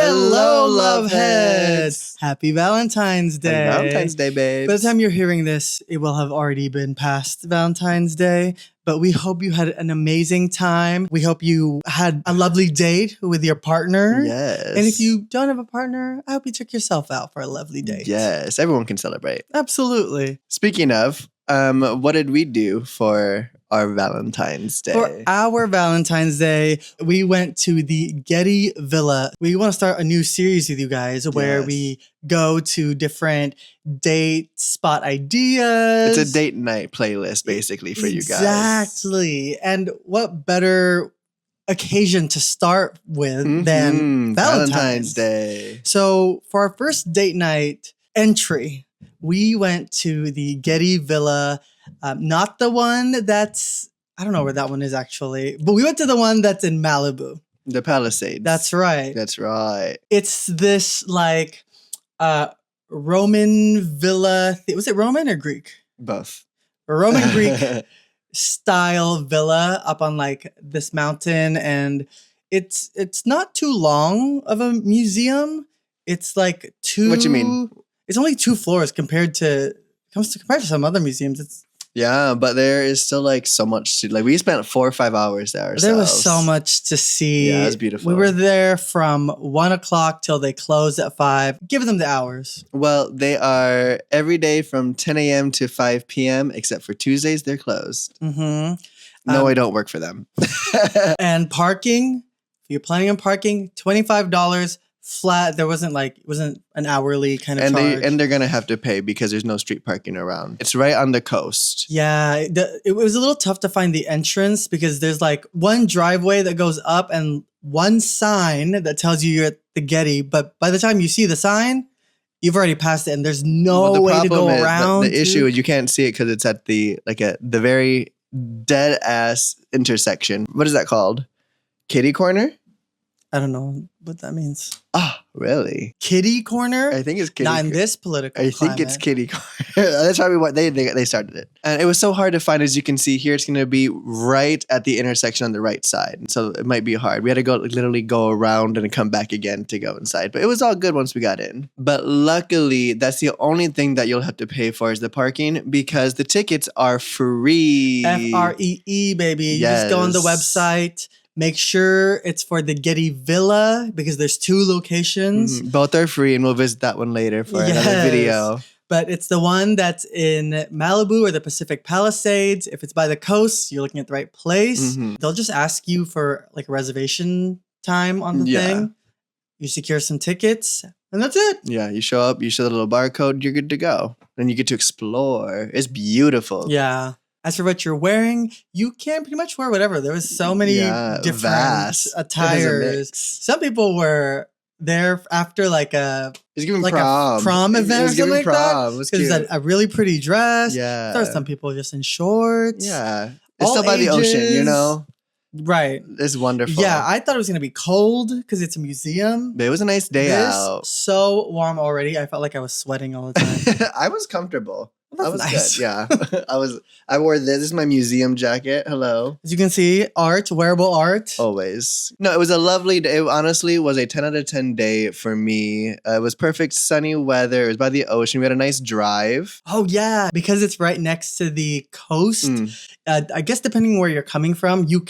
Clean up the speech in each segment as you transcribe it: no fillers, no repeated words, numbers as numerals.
Hello, love heads. Happy Valentine's Day. Happy Valentine's Day, babes. By the time you're hearing this, it will have already been past Valentine's Day. But we hope you had an amazing time. We hope you had a lovely date with your partner. Yes. And if you don't have a partner, I hope you took yourself out for a lovely date. Yes, everyone can celebrate. Absolutely. Speaking of, what did we do for our Valentine's Day? For our Valentine's Day, we went to the Getty Villa. We want to start a new series with you guys where we go to different date spot ideas. It's a date night playlist, basically, for you guys. Exactly. And what better occasion to start with than Valentine's Day. So for our first date night entry, we went to the Getty Villa. Not the one that's, I don't know where that one is actually, but we went to the one that's in Malibu. The Palisades. That's right. That's right. It's this like Roman villa. Was it Roman or Greek? Both. A Roman Greek style villa up on like this mountain. And it's not too long of a museum. It's like two. What you mean? It's only 2 floors compared to some other museums. Yeah, but there is still like so much to like. We spent 4 or 5 hours there ourselves. There was so much to see. Yeah, it was beautiful. We were there from 1 o'clock till they closed at 5. Give them the hours. Well, they are every day from 10 a.m. to 5 p.m. except for Tuesdays. They're closed. Mm-hmm. No, I don't work for them. And parking, if you're planning on parking, $25 flat. There wasn't an hourly kind of charge. And they're gonna have to pay because there's no street parking around. It's right on the coast. Yeah, it was a little tough to find the entrance because there's like one driveway that goes up and one sign that tells you you're at the Getty. But by the time you see the sign, you've already passed it, and there's no way to go around. The issue is you can't see it because it's at the very dead ass intersection. What is that called? Kitty corner? I don't know what that means. Ah, really? Kitty corner? I think it's kitty. Not in this political I climate. think it's kitty corner. That's probably what they started it. And it was so hard to find. As you can see here, it's going to be right at the intersection on the right side. So it might be hard. We had to literally go around and come back again to go inside. But it was all good once we got in. But luckily, that's the only thing that you'll have to pay for is the parking because the tickets are free. FREE, baby. You just go on the website. Make sure it's for the Getty Villa because there's 2 locations. Both are free, and we'll visit that one later for another video. But it's the one that's in Malibu or the Pacific Palisades. If it's by the coast, you're looking at the right place. They'll just ask you for like a reservation time on the thing. You secure some tickets, and that's it. Yeah, you show up, you show the little barcode, you're good to go. Then you get to explore. It's beautiful. Yeah. As for what you're wearing, you can pretty much wear whatever. There was so many different attires. Some people were there after like a prom event or something like that. It was a really pretty dress. Yeah. There were some people just in shorts. Yeah. It's still by the ocean, you know? Right. It's wonderful. Yeah, I thought it was going to be cold because it's a museum. But it was a nice day out. So warm already. I felt like I was sweating all the time. I was comfortable. Well, I was nice. Good. Yeah. I wore this. This is my museum jacket. Hello. As you can see, wearable art. Always. No, it was a lovely day. It honestly was a 10 out of 10 day for me. It was perfect sunny weather. It was by the ocean. We had a nice drive. Oh, yeah. Because it's right next to the coast. I guess depending where you're coming from, you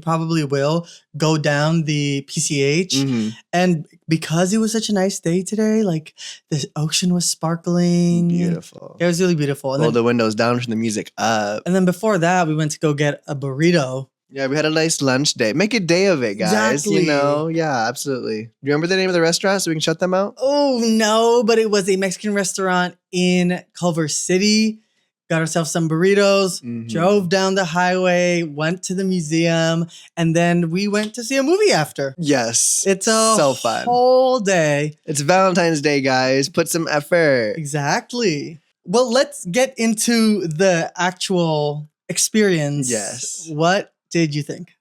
probably will go down the PCH. And because it was such a nice day today, like the ocean was sparkling. Beautiful. It was really beautiful. And Roll the windows down, turn the music up. And then before that, we went to go get a burrito. Yeah, we had a nice lunch day. Make a day of it, guys. Exactly. You know? Yeah, absolutely. Do you remember the name of the restaurant so we can shut them out? Oh, no, but it was a Mexican restaurant in Culver City. Got ourselves some burritos, drove down the highway, went to the museum, and then we went to see a movie after. Yes. It's so fun. Whole day. It's Valentine's Day, guys. Put some effort. Exactly. Well, let's get into the actual experience. Yes. What did you think?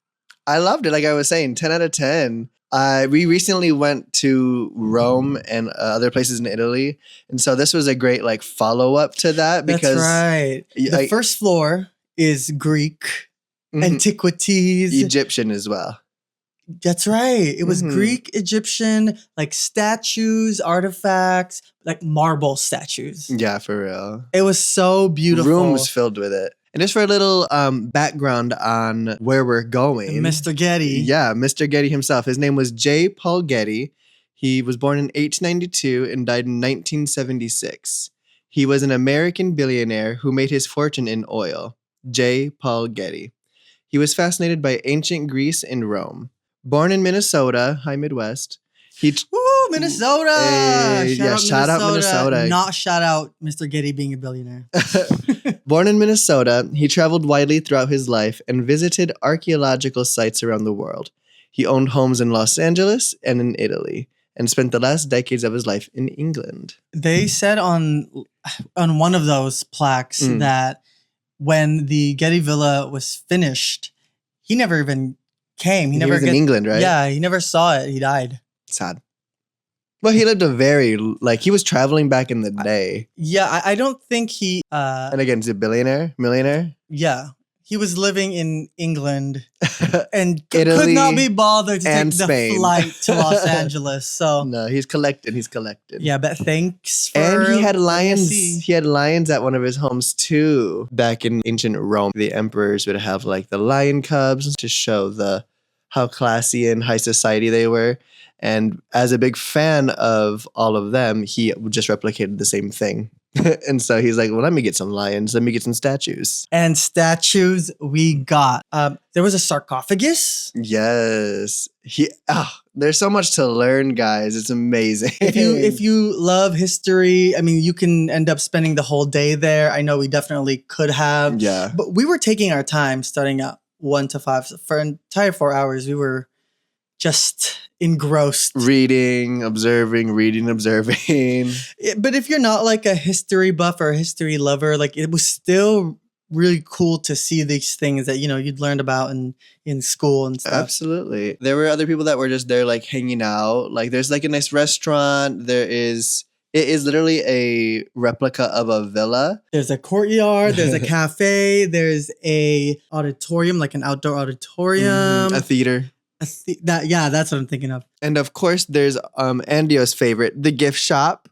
I loved it. Like I was saying, 10 out of 10. We recently went to Rome and other places in Italy. And so this was a great follow-up to that. Because that's right. The first floor is Greek, antiquities. Egyptian as well. That's right. It was Greek, Egyptian, like statues, artifacts, like marble statues. Yeah, for real. It was so beautiful. Rooms filled with it. And just for a little background on where we're going. Mr. Getty. Yeah, Mr. Getty himself. His name was J. Paul Getty. He was born in 1892 and died in 1976. He was an American billionaire who made his fortune in oil. J. Paul Getty. He was fascinated by ancient Greece and Rome. Born in Minnesota, high Midwest. Woo, Minnesota! Shout out Minnesota. Not shout out Mr. Getty being a billionaire. Born in Minnesota, he traveled widely throughout his life and visited archaeological sites around the world. He owned homes in Los Angeles and in Italy, and spent the last decades of his life in England. They said on one of those plaques that when the Getty Villa was finished, he never even came. He was in England, right? Yeah, he never saw it. He died. Sad. Well, he lived he was traveling back in the day. I don't think he... and again, he's a millionaire? Yeah. He was living in England and Italy, could not be bothered to take Spain. the flight to Los Angeles. So no, he's collected. Yeah, but thanks for... And he had lions. He had lions at one of his homes too. Back in ancient Rome, the emperors would have like the lion cubs to show how classy and high society they were. And as a big fan of all of them, he just replicated the same thing. And so he's like, well, let me get some lions. Let me get some statues. And statues we got. There was a sarcophagus. Yes. There's so much to learn, guys. It's amazing. If you love history, I mean, you can end up spending the whole day there. I know we definitely could have. Yeah. But we were taking our time starting at 1 to 5. So for an entire 4 hours, we were just engrossed. Reading, observing. But if you're not like a history buff or a history lover, like it was still really cool to see these things that, you'd learned about in school and stuff. Absolutely. There were other people that were just there like hanging out. Like there's like a nice restaurant. It is literally a replica of a villa. There's a courtyard, there's a cafe, there's a auditorium, like an outdoor auditorium. A theater. That's what I'm thinking of. And of course, there's Andio's favorite, the gift shop.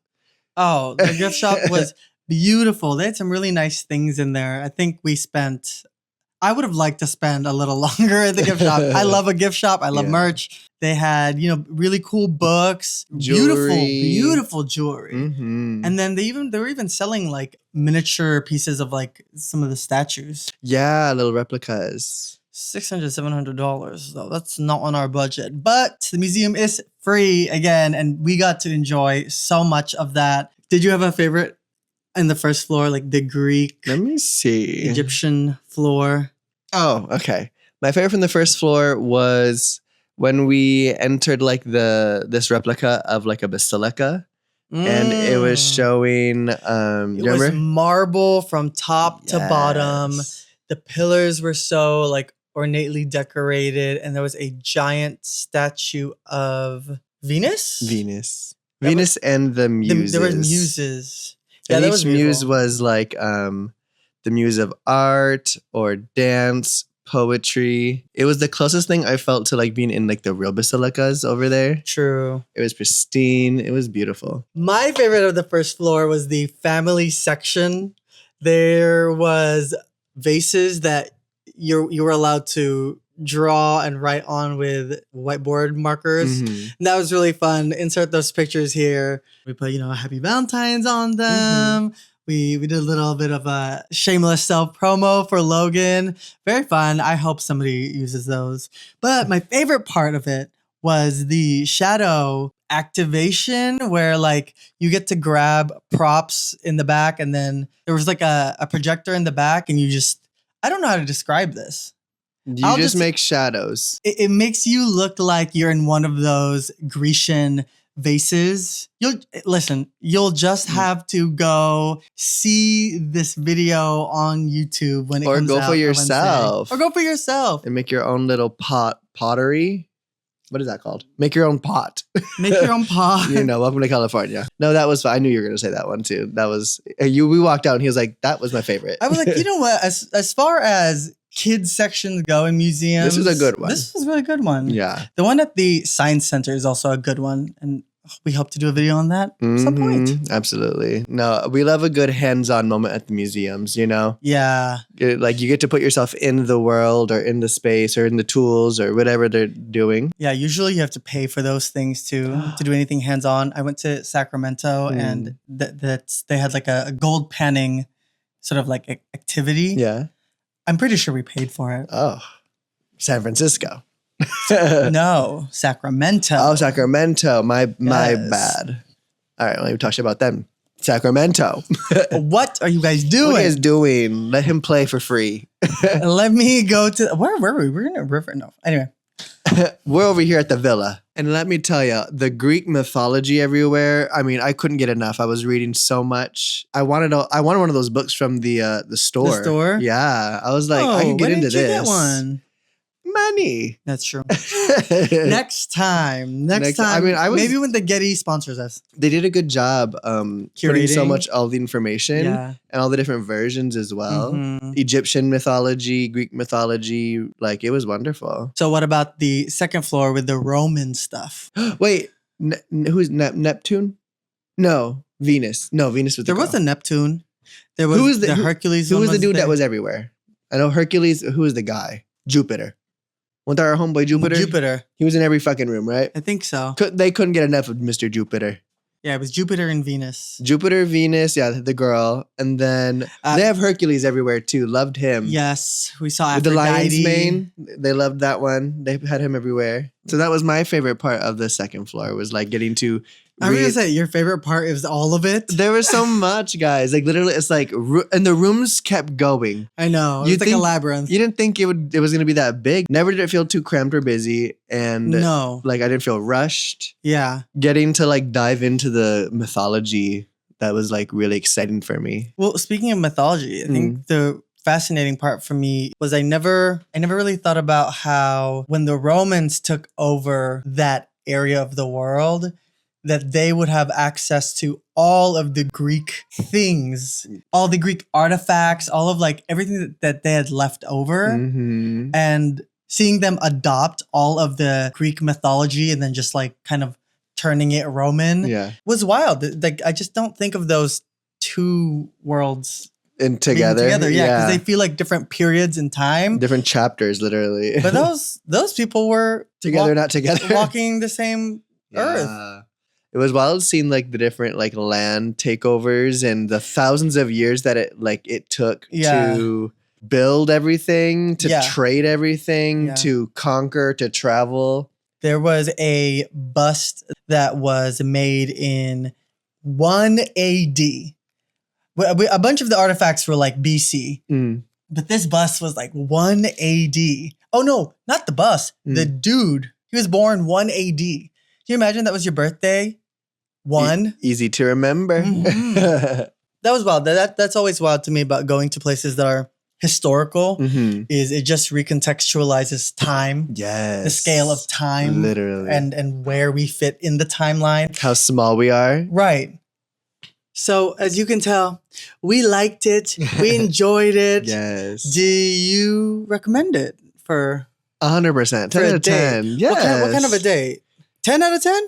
Oh, the gift shop was beautiful. They had some really nice things in there. I think I would have liked to spend a little longer at the gift shop. I love a gift shop. I love merch. They had, really cool books, beautiful jewelry. Mm-hmm. And then they were even selling like miniature pieces of like some of the statues. Yeah, little replicas. $600, $700 though. That's not on our budget. But the museum is free again, and we got to enjoy so much of that. Did you have a favorite in the first floor, like the Greek? Let me see. Egyptian floor. Oh, okay. My favorite from the first floor was when we entered like this replica of like a basilica. And it was showing it was marble from top to bottom. The pillars were so like ornately decorated, and there was a giant statue of Venus and the muses. There were muses. And each muse was like the muse of art or dance, poetry. It was the closest thing I felt to like being in like the real basilicas over there. True. It was pristine. It was beautiful. My favorite of the first floor was the family section. There was vases that you were allowed to draw and write on with whiteboard markers. Mm-hmm. And that was really fun. Insert those pictures here. We put, Happy Valentine's on them. Mm-hmm. We did a little bit of a shameless self-promo for Loghan. Very fun. I hope somebody uses those. But my favorite part of it was the shadow activation where like you get to grab props in the back, and then there was like a projector in the back, and I don't know how to describe this. You just make shadows. It makes you look like you're in one of those Grecian vases. You'll just have to go see this video on YouTube when it comes out. Or go for yourself. And make your own little pottery. What is that called? Make your own pot. Make your own pot. Welcome to California. No, that was fun. I knew you were going to say that one too. That was we walked out and he was like, that was my favorite. I was like, you know what? As far as kids sections go in museums. This is a good one. This was a really good one. Yeah. The one at the Science Center is also a good one. And we hope to do a video on that at some point. Absolutely. No, we love a good hands-on moment at the museums, you know? Yeah. Like you get to put yourself in the world or in the space or in the tools or whatever they're doing. Yeah, usually you have to pay for those things to do anything hands-on. I went to Sacramento and they had like a gold panning sort of like activity. Yeah. I'm pretty sure we paid for it. Oh, San Francisco. No, Sacramento. Oh, Sacramento. My Yes. bad. All right, let me talk shit about them. Sacramento. What are you guys What doing? are you guys doing? Let him play for free. Let me go to where were we? We're in a river. No. Anyway. We're over here at the villa. And let me tell you, the Greek mythology everywhere. I mean, I couldn't get enough. I was reading so much. I wanted one of those books from the store. The store? Yeah. I was like, I could get why into didn't you this. get one? Money. That's true. Next time. I mean, maybe when the Getty sponsors us. They did a good job putting so Curating. much all the information Yeah. and all the different versions as well. Mhm. Egyptian mythology, Greek mythology, like it was wonderful. So what about the second floor with the Roman stuff? Wait, who's Neptune? No, Venus. No, Venus was the There was girl. a Neptune. There was Who was the- the who- Hercules. Who one was the dude there. that was everywhere? I know Hercules. Who was the guy? Jupiter. Wasn't that our homeboy Jupiter? Jupiter. He was in every fucking room, right? I think so. They couldn't get enough of Mr. Jupiter. Yeah, it was Jupiter and Venus. Jupiter, Venus, yeah, the girl. And then they have Hercules everywhere too. Loved him. Yes, we saw With the lion's Aphrodite. mane. They loved that one. They had him everywhere. So that was my favorite part of the second floor was like getting to I was gonna say your favorite part is all of it. There was so much, guys. Like literally, it's like, and the rooms kept going. I know. You It's like a think- labyrinth. You didn't think it was gonna be that big. Never did it feel too cramped or busy, and No. like I didn't feel rushed. Yeah. Getting to like dive into the mythology, that was like really exciting for me. Well, speaking of mythology, I think the fascinating part for me was I never really thought about how when the Romans took over that area of the world, that they would have access to all of the Greek things, all the Greek artifacts, all of like everything that they had left over. Mm-hmm. And seeing them adopt all of the Greek mythology and then just like kind of turning it Roman Yeah, was wild. Like I just don't think of those two worlds and being together, yeah, because they feel like different periods in time. different chapters, literally. But those people were together, not together. walking the same earth. Yeah. It was wild seeing like the different like land takeovers and the thousands of years that it took Yeah. to build everything, to Yeah. trade everything, Yeah. to conquer, to travel. There was a bust that was made in 1 AD. A bunch of the artifacts were like BC, but this bust was like 1 AD. Oh no, not the bust. The dude. He was born 1 AD. Can you imagine that was your birthday? 1? Easy to remember. Mhm. That was wild. That's always wild to me about going to places that are historical. Mhm. Is it just recontextualizes time, Yes. the scale of time, Literally. and where we fit in the timeline. how small we are. Right. So as you can tell, we liked it. We enjoyed it. Yes. Do you recommend it for 100%. 10 for out a of date? 10. Yes. What kind of a date? 10 out of 10?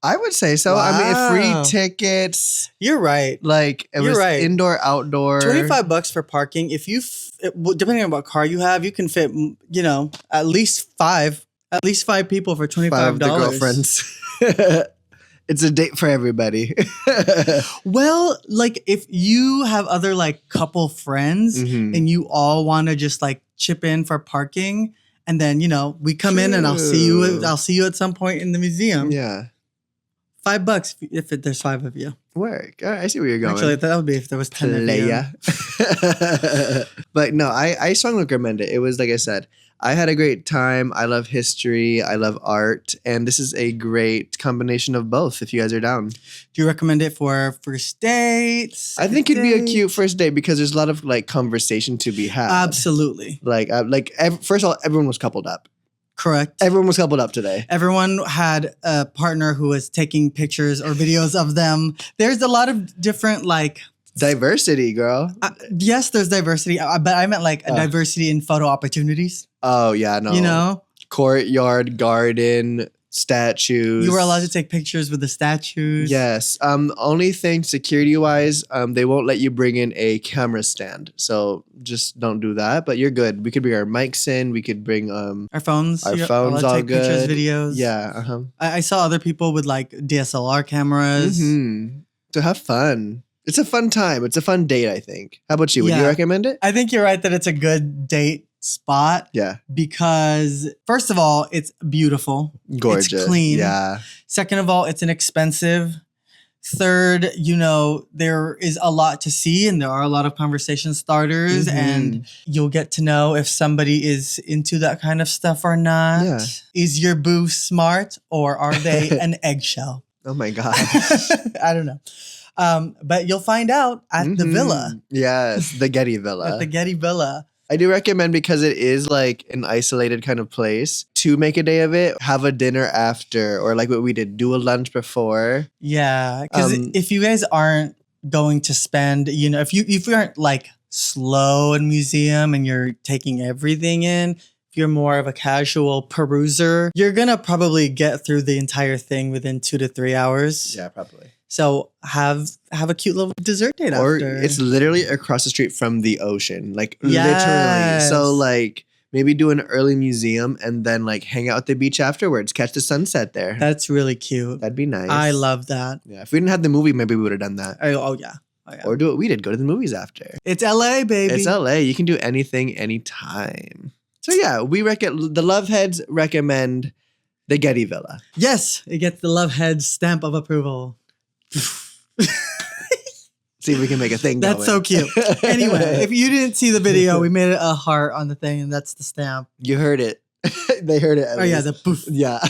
I would say so. I mean, Wow. free tickets, You're right. like it You're was right. indoor, outdoor. $25 for parking. If you, depending on what car you have, you can fit, at least five people for $25. 5 of the girlfriends. It's a date for everybody. Well, like if you have other like couple friends Mhm. and you all want to just like chip in for parking, and then we come in and I'll see you. True. I'll see you at some point in the museum. Yeah. $5 if there's 5 of you. Work. All right, I see where you're going. Actually, that would be if there was 10 of you. Playa. But no, I strongly recommend it. It was like I said, I had a great time. I love history. I love art. And this is a great combination of both if you guys are down. Do you recommend it for first dates? I think it'd be a Date? cute first date because there's a lot of like conversation to be had. Absolutely. First of all, everyone was coupled up. Correct. Everyone was coupled up today. Everyone had a partner who was taking pictures or videos of them. There's a lot of different like Diversity, girl. Yes, there's diversity, but I meant like a diversity in photo opportunities. Oh, yeah, no. You know? Courtyard, garden, statues. You were allowed to take pictures with the statues. Yes. Only thing security-wise, they won't let you bring in a camera stand. So just don't do that. But you're good. We could bring our mics in. We could bring our phones. Our You're phones allowed to all take pictures, good. videos. Yeah. I saw other people with like DSLR cameras. To have fun. It's a fun time. It's a fun date, I think. How about you? Would you recommend it? I think you're right that it's a good date spot. Yeah. Because first of all, it's beautiful. Gorgeous. It's clean. Yeah. Second of all, it's inexpensive. Third, there is a lot to see and there are a lot of conversation starters and you'll get to know if somebody is into that kind of stuff or not. Yeah. Is your boo smart or are they an eggshell? Oh my God. I don't know. But you'll find out at the villa. Yes, the Getty Villa. At the Getty Villa. I do recommend because it is like an isolated kind of place to make a day of it. Have a dinner after or like what we did, do a lunch before. Yeah, because if you guys aren't going to spend, if you aren't like slow in museum and you're taking everything in, if you're more of a casual peruser, you're going to probably get through the entire thing within 2 to 3 hours. Yeah, probably. So have a cute little dessert date or after. It's literally across the street from the ocean. Like Yes. literally. So like maybe do an early museum and then like hang out at the beach afterwards. Catch the sunset there. That's really cute. That'd be nice. I love that. Yeah. If we didn't have the movie, maybe we would have done that. Oh yeah. Or do what we did. Go to the movies after. It's LA, baby. It's LA. You can do anything, anytime. So yeah, the Love Heads recommend the Getty Villa. Yes, it gets the Love Head stamp of approval. See if we can make a thing. That's so cute. Anyway, if you didn't see the video, we made it a heart on the thing, and that's the stamp. You heard it. They heard it. Yeah, the poof. Yeah.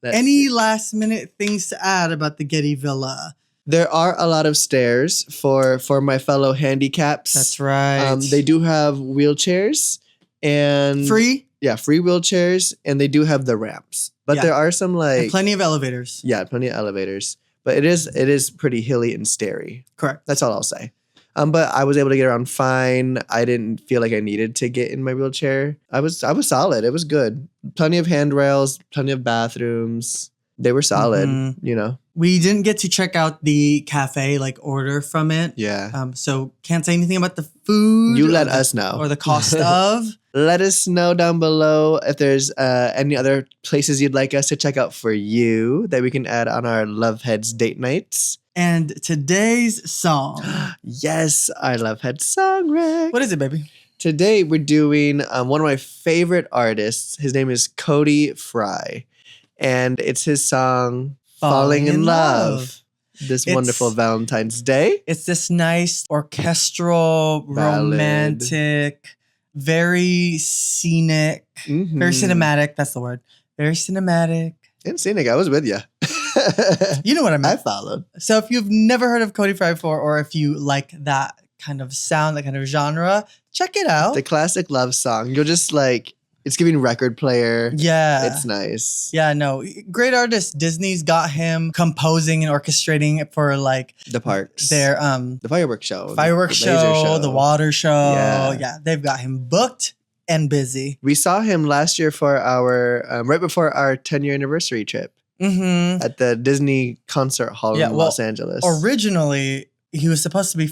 Any last minute things to add about the Getty Villa? There are a lot of stairs for my fellow handicaps. That's right. They do have wheelchairs and free. Yeah, free wheelchairs, and they do have the ramps. But there are some like and plenty of elevators. Yeah, plenty of elevators. But it is pretty hilly and stairy. Correct. That's all I'll say. But I was able to get around fine. I didn't feel like I needed to get in my wheelchair. I was solid. It was good. Plenty of handrails, plenty of bathrooms. They were solid, We didn't get to check out the cafe, like order from it. Yeah. So can't say anything about the food. You let us know. Or the cost of. Let us know down below if there's any other places you'd like us to check out for you that we can add on our Love Heads date nights. And today's song. Yes, our Love Heads song, Rick. What is it, baby? Today we're doing one of my favorite artists. His name is Cody Fry. And it's his song, Falling in Love. This wonderful Valentine's Day. It's this nice orchestral, romantic, very scenic, very cinematic. That's the word. Very cinematic. And scenic. I was with you. You know what I meant. I followed. So if you've never heard of Cody Fry before, or if you like that kind of sound, that kind of genre, check it out. The classic love song. You'll just like... It's giving record player. Yeah. It's nice. Yeah, no. Great artist. Disney's got him composing and orchestrating for like the parks. Their the fireworks show. Fireworks show, the water show. Yeah, they've got him booked and busy. We saw him last year for our right before our 10-year anniversary trip. At the Disney Concert Hall in Los Angeles. Originally, he was supposed to be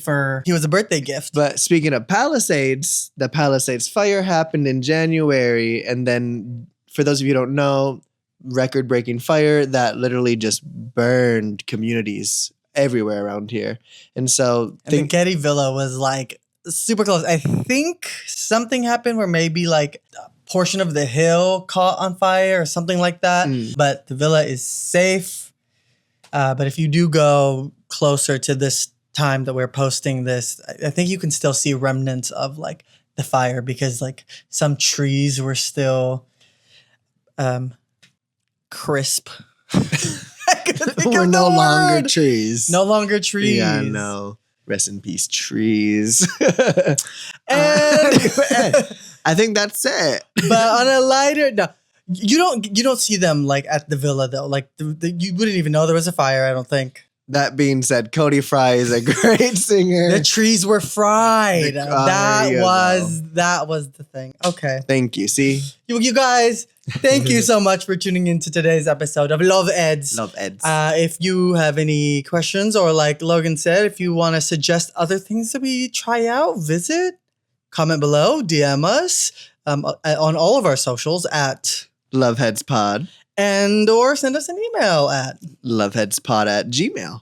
he was a birthday gift. But speaking of Palisades, the Palisades fire happened in January. And then, for those of you who don't know, record-breaking fire that literally just burned communities everywhere around here. And so... the Getty Villa was like super close. I think something happened where maybe like a portion of the hill caught on fire or something like that. But the villa is safe. But if you do go closer to this time that we're posting this, I think you can still see remnants of like the fire because like some trees were still crisp. We're no longer trees. No longer trees. Yeah, no. Rest in peace, trees. And I think that's it. But on a lighter note, you don't see them like at the villa though. Like you wouldn't even know there was a fire. I don't think. That being said, Cody Fry is a great singer. The trees were fried. That was the thing. Okay. Thank you. See? You guys, thank you so much for tuning in to today's episode of Love Eds. Love Eds. If you have any questions or like Logan said, if you want to suggest other things that we try out, visit, comment below, DM us on all of our socials at loveheadspod. And or send us an email at loveheadspod@gmail.com.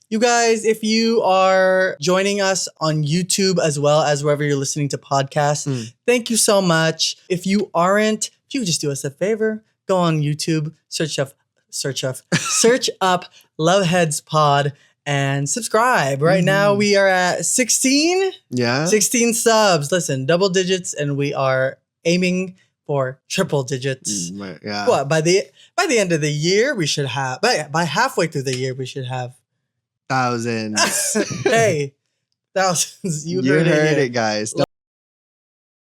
You guys, if you are joining us on YouTube as well as wherever you're listening to podcasts, thank you so much. If you aren't, if you could just do us a favor, go on YouTube, search up Loveheads Pod and subscribe. Right now we are at 16. Yeah. 16 subs. Listen, double digits, and we are aiming for triple digits. Yeah. What, by the end of the year, we should have, by halfway through the year, we should have thousands. Hey, thousands. You heard heard it, guys.